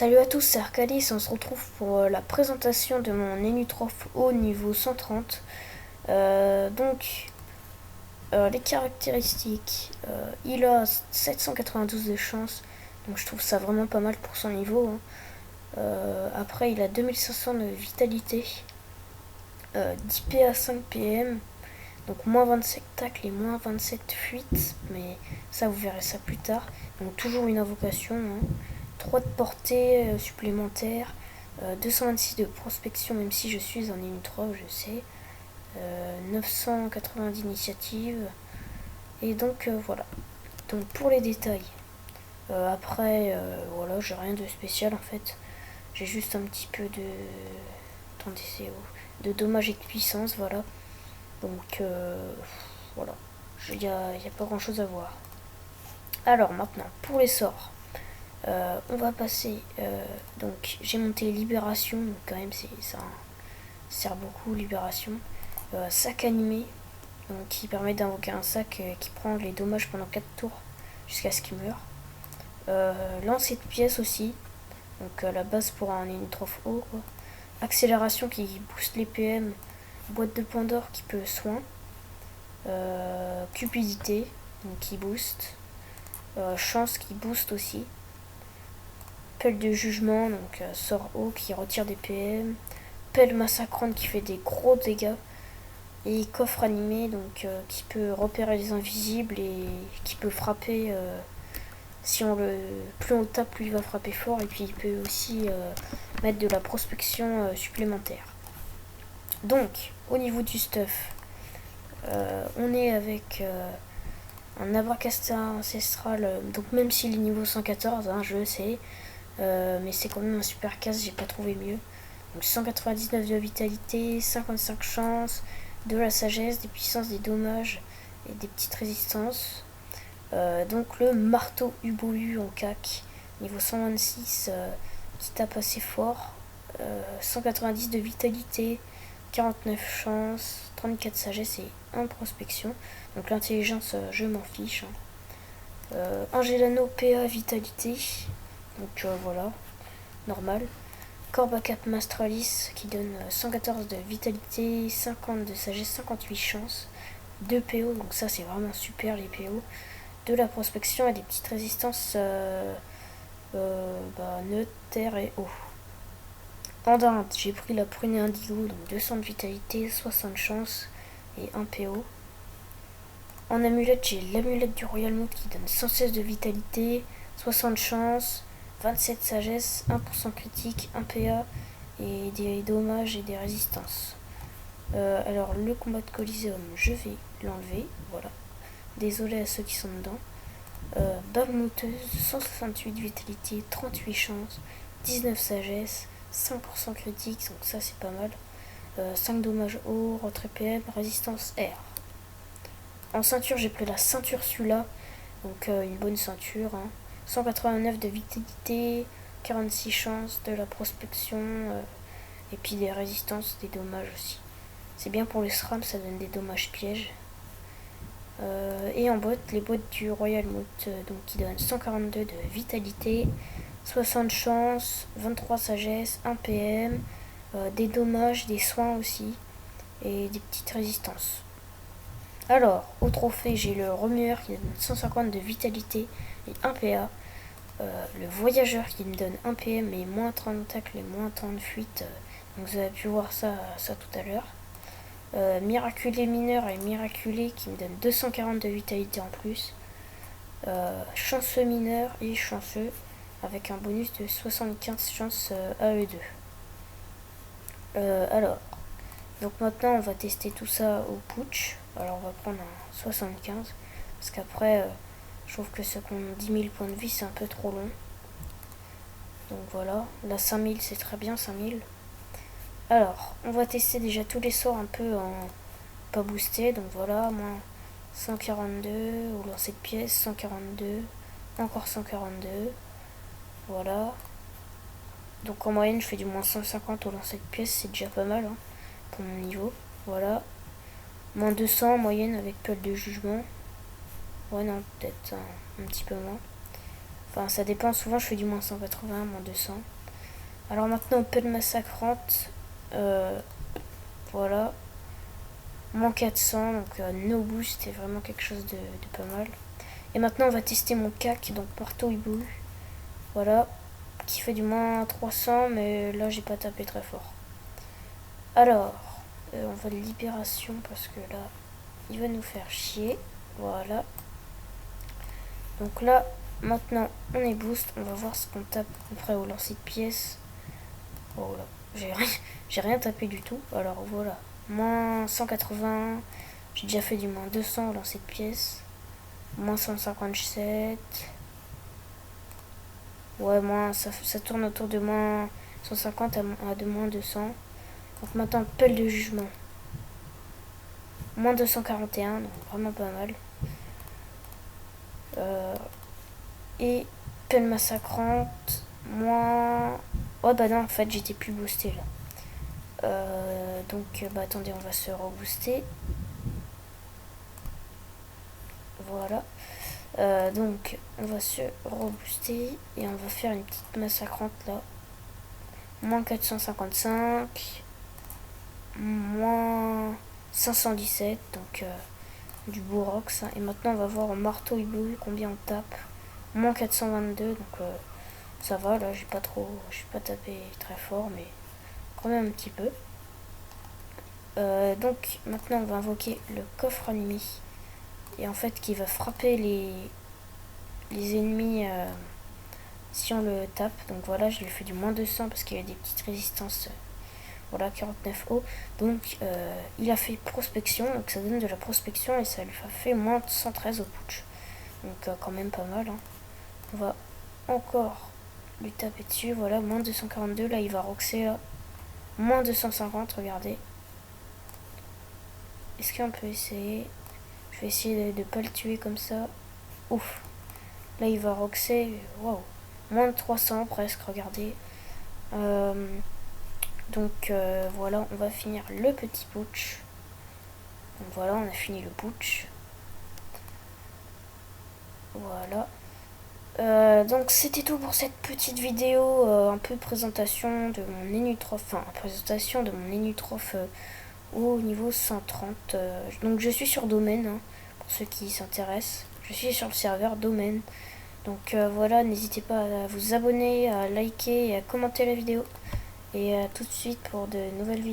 Salut à tous, c'est Arcadis, on se retrouve pour la présentation de mon Enitrof O niveau 130. Les caractéristiques, il a 792 de chance, donc je trouve ça vraiment pas mal pour son niveau, hein. Après, il a 2500 de vitalité, 10 PA 5 PM, donc moins 27 tacle et moins 27 fuite, mais ça vous verrez ça plus tard. Donc toujours une invocation, hein. 3 de portée supplémentaire, 226 de prospection, même si je suis en ligne 3, je sais, 980 d'initiative, et donc voilà. Donc pour les détails, voilà, j'ai rien de spécial en fait, j'ai juste un petit peu de. Attendez, c'est où de dommage et de puissance, voilà. Donc voilà, il n'y a pas grand chose à voir. Alors maintenant, pour les sorts. On va passer. Donc j'ai monté Libération, donc quand même ça sert beaucoup Libération. Sac animé, donc, qui permet d'invoquer un sac qui prend les dommages pendant 4 tours jusqu'à ce qu'il meure. Lancer de pièces aussi, donc la base pour un Enitrof haut. Accélération qui booste les PM. Boîte de Pandore qui peut soin. Cupidité, donc qui booste. Chance qui booste aussi. Pelle de jugement, donc sort haut qui retire des PM. Pelle massacrante qui fait des gros dégâts. Et coffre animé, donc qui peut repérer les invisibles et qui peut frapper. Si on le. Plus on tape, plus il va frapper fort. Et puis il peut aussi mettre de la prospection supplémentaire. Donc, au niveau du stuff, on est avec un Abracasta ancestral. Donc même s'il est niveau 114, hein, je le sais. Mais c'est quand même un super casse, j'ai pas trouvé mieux. Donc 199 de vitalité, 55 chance, de la sagesse, des puissances, des dommages et des petites résistances. Donc le marteau Ubu en cac, niveau 126, qui tape assez fort. 190 de vitalité, 49 chance, 34 sagesse et 1 prospection. Donc l'intelligence, je m'en fiche, hein. Angelano PA vitalité. Donc voilà, normal. Corbacap Mastralis qui donne 114 de vitalité, 50 de sagesse, 58 chance, 2 PO, donc ça c'est vraiment super les PO. De la prospection et des petites résistances neutre, terre et eau. En dinde, j'ai pris la prune indigo, donc 200 de vitalité, 60 chance et 1 PO. En amulette, j'ai l'amulette du Royal Mood qui donne 116 de vitalité, 60 chance, 27 sagesse, 1% critique, 1 PA et des dommages et des résistances. Alors le combat de Coliseum, je vais l'enlever, voilà. Désolé à ceux qui sont dedans. Bave mouteuse, 168 vitalité, 38 chance, 19 sagesse, 5% critique, donc ça c'est pas mal. 5 dommages haut, retrait PM, résistance R. En ceinture, j'ai pris la ceinture Sula, donc une bonne ceinture, hein. 189 de vitalité, 46 chances, de la prospection, et puis des résistances, des dommages aussi. C'est bien pour les SRAM, ça donne des dommages pièges. Et en boîte, les boîtes du Royal Mood, donc qui donnent 142 de vitalité, 60 chances, 23 sagesse, 1 PM, des dommages, des soins aussi, et des petites résistances. Alors, au trophée, j'ai le remueur qui donne 150 de vitalité et 1 PA. Le voyageur qui me donne 1 PM et moins 30 de tacle et moins 30 de fuite. Donc vous avez pu voir ça tout à l'heure. Miraculé mineur et miraculé qui me donne 240 de vitalité en plus. Chanceux mineur et chanceux avec un bonus de 75 chances à eux deux. Alors, donc maintenant on va tester tout ça au putsch. Alors on va prendre un 75 parce qu'après je trouve que ce qu'on 10 000 points de vie c'est un peu trop long. Donc voilà, la 5000 c'est très bien 5000. Alors on va tester déjà tous les sorts un peu en pas boosté. Donc voilà, moins 142 au lancer de pièces, 142, encore 142. Voilà. Donc en moyenne je fais du moins 150 au lancer de pièces, c'est déjà pas mal, hein, pour mon niveau. Voilà. Moins 200 en moyenne avec pelle de jugement. Ouais non, peut-être un petit peu moins. Enfin, ça dépend. Souvent, je fais du moins 180, moins 200. Alors maintenant, Open Massacrante. Voilà. Moins 400. Donc, no boost. C'est vraiment quelque chose de pas mal. Et maintenant, on va tester mon CAC. Donc, marteau hibou. Voilà. Qui fait du moins 300. Mais là, j'ai pas tapé très fort. Alors, on va de libération. Parce que là, il va nous faire chier. Voilà. Donc là, maintenant, on est boost. On va voir ce qu'on tape après au lancer de pièces. Oh là, j'ai rien tapé du tout. Alors voilà, moins 180. J'ai déjà fait du moins 200 au lancer de pièces. Moins 157. Ouais, ça tourne autour de moins 150 à de moins 200. Donc maintenant, pelle de jugement. Moins 241, donc vraiment pas mal. Et pelle massacrante, moins... Oh bah non, en fait, j'étais plus boosté là. Donc, bah attendez, on va se rebooster. Voilà. Donc, on va se rebooster et on va faire une petite massacrante là. Moins 455. Moins 517. Donc, du Bourrox. Et maintenant, on va voir au marteau hibou combien on tape. Moins 422. Donc, ça va là, j'ai pas tapé très fort, mais quand même un petit peu. Donc maintenant on va invoquer le coffre ennemi et en fait qui va frapper les ennemis si on le tape. Donc voilà, je lui fais du moins 200 parce qu'il y a des petites résistances. Voilà, 49O. Donc il a fait prospection, donc ça donne de la prospection et ça lui a fait moins 113 au putsch. Donc quand même pas mal. Hein. On va encore lui taper dessus. Voilà, moins 242. Là il va roxer là. Moins 250, regardez. Est-ce qu'on peut essayer? Je vais essayer de ne pas le tuer comme ça. Ouf. Là, il va roxer. Waouh. Moins de 300 presque, regardez. Donc, voilà, on va finir le petit putsch. Donc, voilà, on a fini le putsch. Voilà. Donc, c'était tout pour cette petite vidéo. Un peu de présentation de mon Enutroph. Enfin, présentation de mon Enutroph au niveau 130. Donc je suis sur domaine, hein, pour ceux qui s'intéressent. Je suis sur le serveur domaine. Donc voilà, n'hésitez pas à vous abonner, à liker et à commenter la vidéo. Et à tout de suite pour de nouvelles vidéos.